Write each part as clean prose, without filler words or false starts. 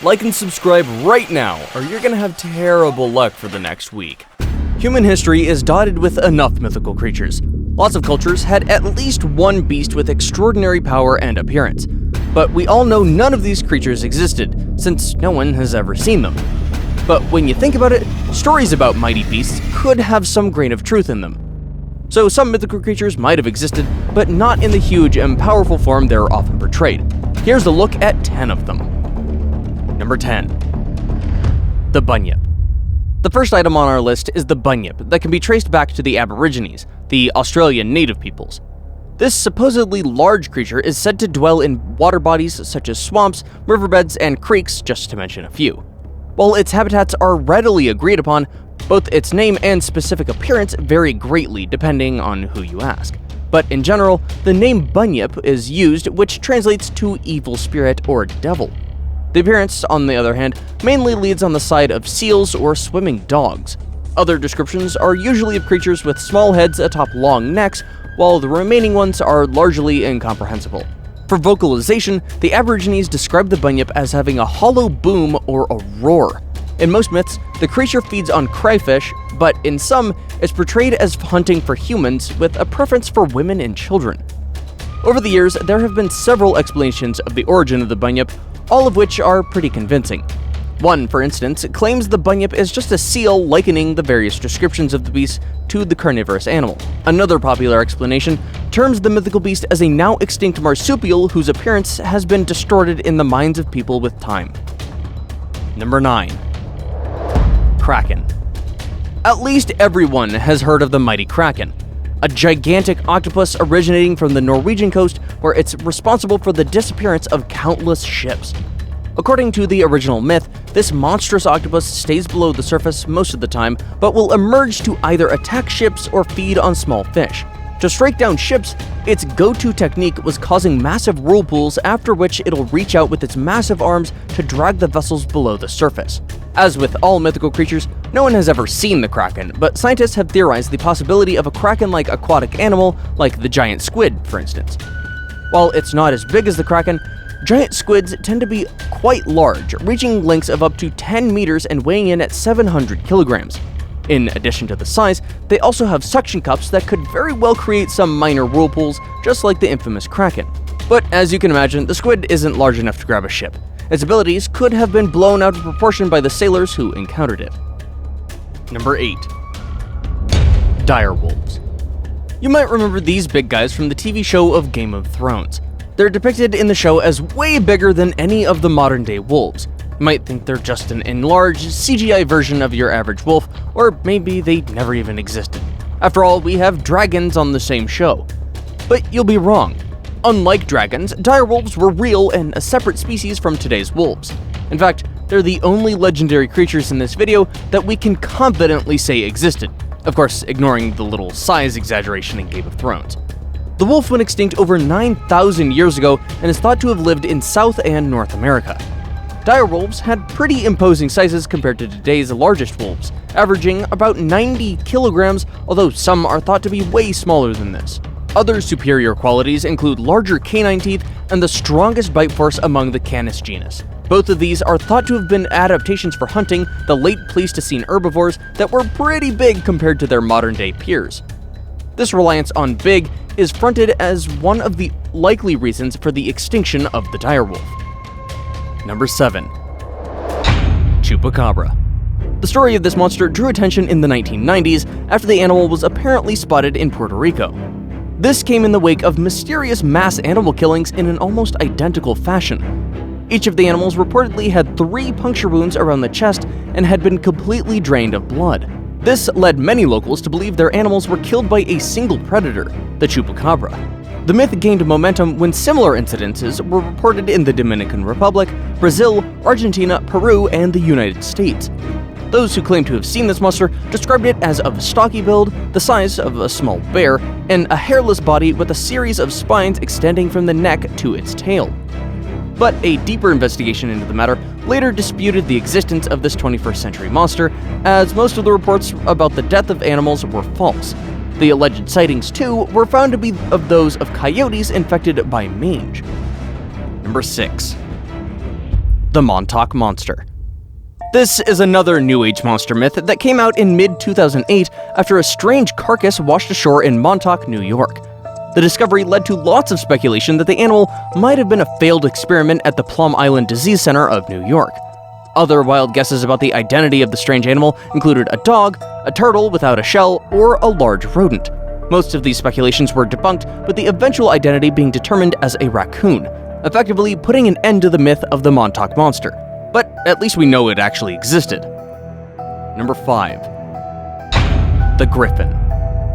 Like and subscribe right now, or you're gonna have terrible luck for the next week. Human history is dotted with enough mythical creatures. Lots of cultures had at least one beast with extraordinary power and appearance. But we all know none of these creatures existed, since no one has ever seen them. But when you think about it, stories about mighty beasts could have some grain of truth in them. So some mythical creatures might have existed, but not in the huge and powerful form they're often portrayed. Here's a look at 10 of them. Number 10. The BUNYIP. The first item on our list is the BUNYIP that can be traced back to the Aborigines, the Australian native peoples. This supposedly large creature is said to dwell in water bodies such as swamps, riverbeds, and creeks, just to mention a few. While its habitats are readily agreed upon, both its name and specific appearance vary greatly depending on who you ask. But in general, the name BUNYIP is used, which translates to evil spirit or devil. The appearance, on the other hand, mainly leads on the side of seals or swimming dogs. Other descriptions are usually of creatures with small heads atop long necks, while the remaining ones are largely incomprehensible. For vocalization, the Aborigines describe the BUNYIP as having a hollow boom or a roar. In most myths, the creature feeds on crayfish, but in some, it's portrayed as hunting for humans with a preference for women and children. Over the years, there have been several explanations of the origin of the BUNYIP, all of which are pretty convincing. One, for instance, claims the BUNYIP is just a seal likening the various descriptions of the beast to the carnivorous animal. Another popular explanation terms the mythical beast as a now extinct marsupial whose appearance has been distorted in the minds of people with time. Number 9. KRAKEN. At least everyone has heard of the mighty KRAKEN, a gigantic octopus originating from the Norwegian coast where it's responsible for the disappearance of countless ships. According to the original myth, this monstrous octopus stays below the surface most of the time, but will emerge to either attack ships or feed on small fish. To strike down ships, its go-to technique was causing massive whirlpools, after which it'll reach out with its massive arms to drag the vessels below the surface. As with all mythical creatures, no one has ever seen the Kraken, but scientists have theorized the possibility of a Kraken-like aquatic animal, like the giant squid, for instance. While it's not as big as the Kraken, giant squids tend to be quite large, reaching lengths of up to 10 meters and weighing in at 700 kilograms. In addition to the size, they also have suction cups that could very well create some minor whirlpools, just like the infamous Kraken. But as you can imagine, the squid isn't large enough to grab a ship. Its abilities could have been blown out of proportion by the sailors who encountered it. Number 8. Direwolves. You might remember these big guys from the TV show of Game of Thrones. They're depicted in the show as way bigger than any of the modern-day wolves. You might think they're just an enlarged CGI version of your average wolf, or maybe they never even existed. After all, we have dragons on the same show. But you'll be wrong. Unlike dragons, direwolves were real and a separate species from today's wolves. In fact, they're the only legendary creatures in this video that we can confidently say existed. Of course, ignoring the little size exaggeration in Game of Thrones. The wolf went extinct over 9,000 years ago and is thought to have lived in South and North America. Direwolves had pretty imposing sizes compared to today's largest wolves, averaging about 90 kilograms, although some are thought to be way smaller than this. Other superior qualities include larger canine teeth and the strongest bite force among the Canis genus. Both of these are thought to have been adaptations for hunting the late Pleistocene herbivores that were pretty big compared to their modern-day peers. This reliance on big is fronted as one of the likely reasons for the extinction of the direwolf. Number 7. Chupacabra. The story of this monster drew attention in the 1990s after the animal was apparently spotted in Puerto Rico. This came in the wake of mysterious mass animal killings in an almost identical fashion. Each of the animals reportedly had 3 puncture wounds around the chest and had been completely drained of blood. This led many locals to believe their animals were killed by a single predator, the chupacabra. The myth gained momentum when similar incidences were reported in the Dominican Republic, Brazil, Argentina, Peru, and the United States. Those who claim to have seen this monster described it as of stocky build, the size of a small bear, and a hairless body with a series of spines extending from the neck to its tail. But a deeper investigation into the matter later disputed the existence of this 21st century monster, as most of the reports about the death of animals were false. The alleged sightings, too, were found to be of those of coyotes infected by mange. Number 6. the Montauk Monster. This is another New Age monster myth that came out in mid-2008 after a strange carcass washed ashore in Montauk, New York. The discovery led to lots of speculation that the animal might have been a failed experiment at the Plum Island Disease Center of New York. Other wild guesses about the identity of the strange animal included a dog, a turtle without a shell, or a large rodent. Most of these speculations were debunked, with the eventual identity being determined as a raccoon, effectively putting an end to the myth of the Montauk Monster. But at least we know it actually existed. Number 5. The Griffin.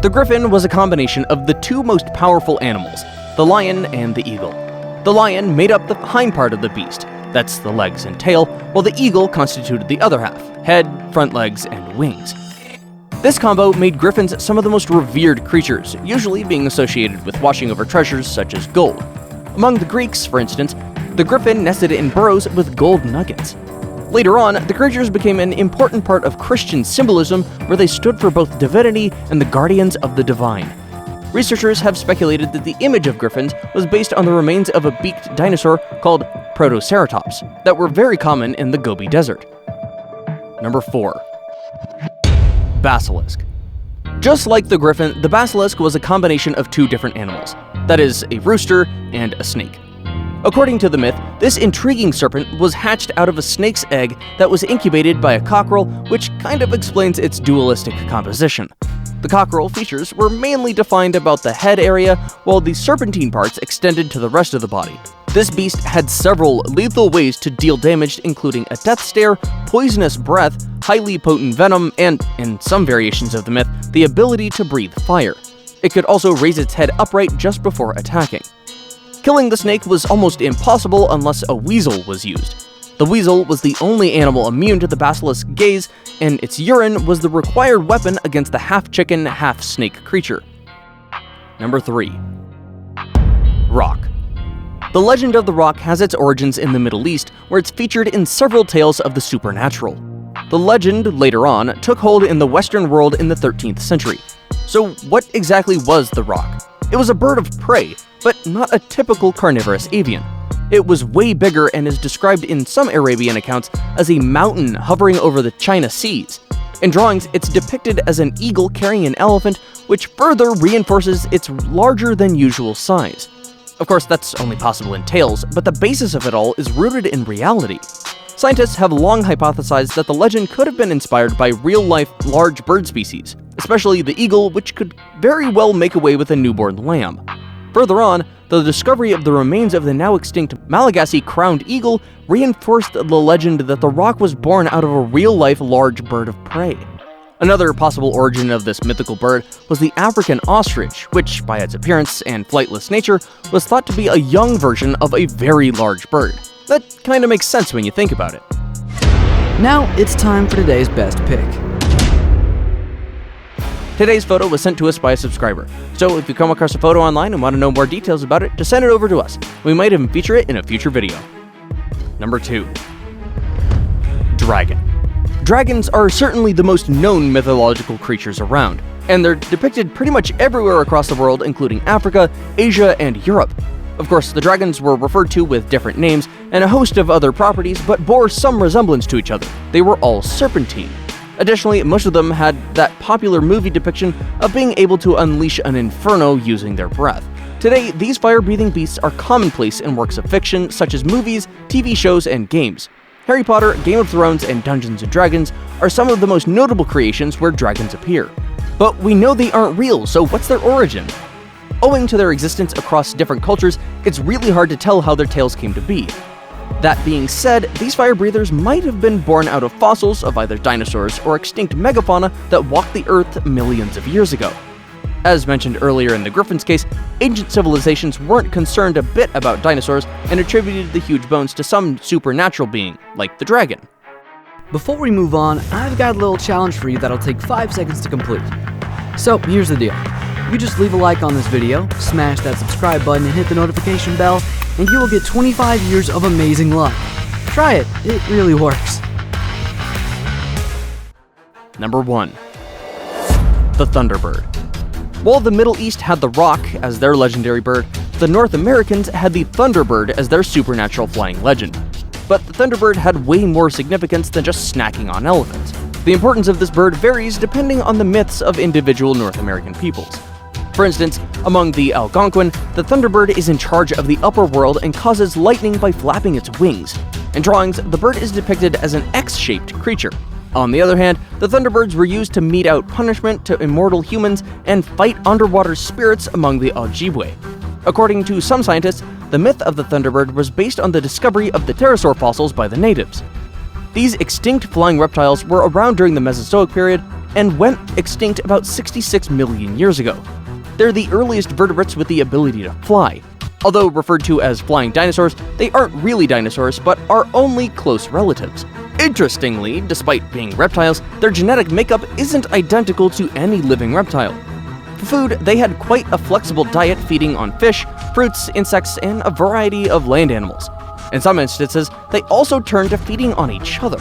The griffin was a combination of the two most powerful animals, the lion and the eagle. The lion made up the hind part of the beast, that's the legs and tail, while the eagle constituted the other half, head, front legs, and wings. This combo made griffins some of the most revered creatures, usually being associated with watching over treasures such as gold. Among the Greeks, for instance, the griffin nested in burrows with gold nuggets. Later on, the creatures became an important part of Christian symbolism, where they stood for both divinity and the guardians of the divine. Researchers have speculated that the image of griffins was based on the remains of a beaked dinosaur called Protoceratops that were very common in the Gobi Desert. Number 4. Basilisk. Just like the griffin, the basilisk was a combination of two different animals, that is, a rooster and a snake. According to the myth, this intriguing serpent was hatched out of a snake's egg that was incubated by a cockerel, which kind of explains its dualistic composition. The cockerel features were mainly defined about the head area, while the serpentine parts extended to the rest of the body. This beast had several lethal ways to deal damage, including a death stare, poisonous breath, highly potent venom, and, in some variations of the myth, the ability to breathe fire. It could also raise its head upright just before attacking. Killing the snake was almost impossible unless a weasel was used. The weasel was the only animal immune to the basilisk's gaze, and its urine was the required weapon against the half-chicken, half-snake creature. Number 3. Roc. The legend of the Roc has its origins in the Middle East, where it's featured in several tales of the supernatural. The legend, later on, took hold in the Western world in the 13th century. So what exactly was the Roc? It was a bird of prey, but not a typical carnivorous avian. It was way bigger and is described in some Arabian accounts as a mountain hovering over the China Seas. In drawings, it's depicted as an eagle carrying an elephant, which further reinforces its larger than usual size. Of course, that's only possible in tales, but the basis of it all is rooted in reality. Scientists have long hypothesized that the legend could have been inspired by real-life large bird species, especially the eagle, which could very well make away with a newborn lamb. Further on, the discovery of the remains of the now extinct Malagasy crowned eagle reinforced the legend that the Roc was born out of a real-life large bird of prey. Another possible origin of this mythical bird was the African ostrich, which, by its appearance and flightless nature, was thought to be a young version of a very large bird. That kinda makes sense when you think about it. Now it's time for today's best pick. Today's photo was sent to us by a subscriber, so if you come across a photo online and want to know more details about it, just send it over to us. We might even feature it in a future video. Number 2. Dragon. Dragons are certainly the most known mythological creatures around, and they're depicted pretty much everywhere across the world, including Africa, Asia, and Europe. Of course, the dragons were referred to with different names and a host of other properties, but bore some resemblance to each other. They were all serpentine. Additionally, most of them had that popular movie depiction of being able to unleash an inferno using their breath. Today, these fire-breathing beasts are commonplace in works of fiction such as movies, TV shows, and games. Harry Potter, Game of Thrones, and Dungeons & Dragons are some of the most notable creations where dragons appear. But we know they aren't real, so what's their origin? Owing to their existence across different cultures, it's really hard to tell how their tales came to be. That being said, these fire breathers might have been born out of fossils of either dinosaurs or extinct megafauna that walked the Earth millions of years ago. As mentioned earlier in the griffin's case, ancient civilizations weren't concerned a bit about dinosaurs and attributed the huge bones to some supernatural being, like the dragon. Before we move on, I've got a little challenge for you that'll take 5 seconds to complete. So here's the deal. You just leave a like on this video, smash that subscribe button and hit the notification bell, and you will get 25 years of amazing luck. Try it, it really works. Number 1. The Thunderbird. While the Middle East had the Roc as their legendary bird, the North Americans had the Thunderbird as their supernatural flying legend. but the thunderbird had way more significance than just snacking on elephants. The importance of this bird varies depending on the myths of individual North American peoples. For instance, among the Algonquin, the thunderbird is in charge of the upper world and causes lightning by flapping its wings. In drawings, the bird is depicted as an X-shaped creature. On the other hand, the thunderbirds were used to mete out punishment to immortal humans and fight underwater spirits among the Ojibwe. According to some scientists, the myth of the thunderbird was based on the discovery of the pterosaur fossils by the natives. These extinct flying reptiles were around during the Mesozoic period and went extinct about 66 million years ago. They're the earliest vertebrates with the ability to fly. Although referred to as flying dinosaurs, they aren't really dinosaurs, but are only close relatives. Interestingly, despite being reptiles, their genetic makeup isn't identical to any living reptile. For food, they had quite a flexible diet, feeding on fish, fruits, insects, and a variety of land animals. In some instances, they also turned to feeding on each other.